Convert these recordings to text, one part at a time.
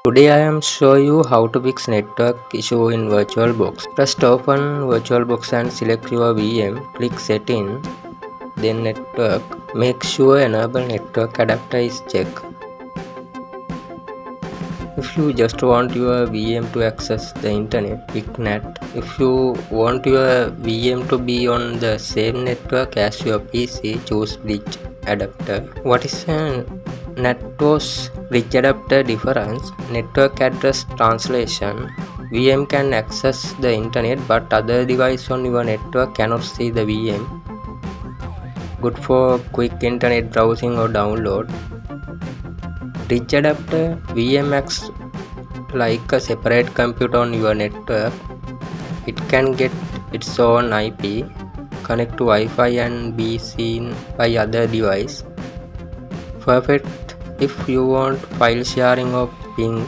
Today I am show you how to fix network issue in VirtualBox. First open VirtualBox and select your VM. Click Setting, then Network. Make sure Enable Network Adapter is checked. If you just want your VM to access the internet, pick NAT. If you want your VM to be on the same network as your PC, choose bridge adapter. What is a NAT/OS bridge adapter difference? Network address translation. VM can access the internet but other device on your network cannot see the VM. Good for quick internet browsing or download. Bridge adapter. VM acts like a separate computer on your network. It can get its own IP, connect to Wi-Fi and be seen by other device. Perfect if you want file sharing or ping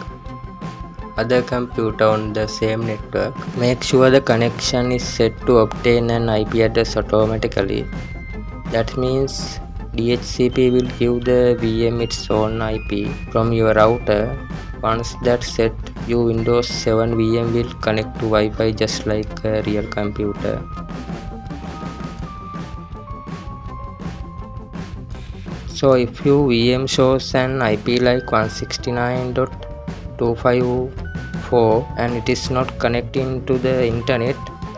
other computer on the same network. Make sure the connection is set to obtain an IP address automatically. That means DHCP will give the VM its own IP from your router. Once that's set, your Windows 7 VM will connect to Wi-Fi just like a real computer. So if your VM shows an IP like 169.254 and it is not connecting to the internet,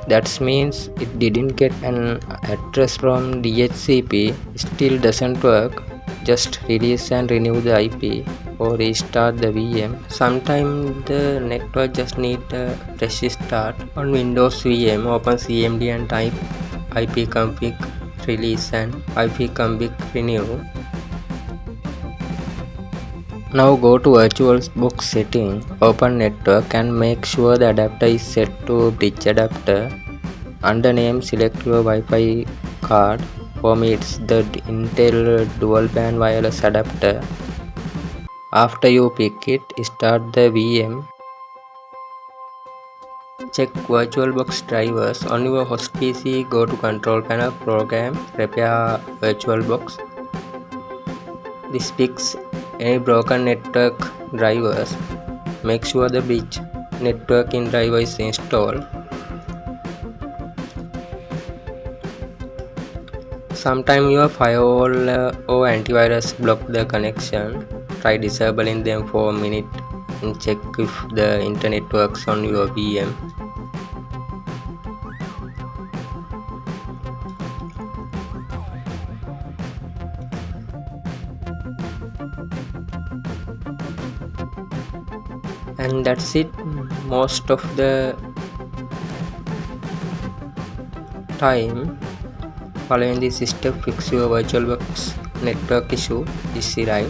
that means it didn't get an address from DHCP. Still doesn't work. Just release and renew the IP or restart the VM. Sometimes the network just need a fresh start. On Windows VM, open CMD and type ipconfig release and ipconfig renew. Now go to VirtualBox setting, open network and make sure the adapter is set to bridge adapter. Under name select your Wi-Fi card. For me it's the Intel dual band wireless adapter. After you pick it, start the VM. Check VirtualBox drivers. On your host PC, go to Control Panel, Program, Repair VirtualBox. This picks any broken network drivers. Make sure the bridge networking driver is installed. Sometimes your firewall or antivirus block the connection. Try disabling them for a minute and check if the internet works on your VM. And that's it. Most of the time following this step, fix your VirtualBox network issue. Is right.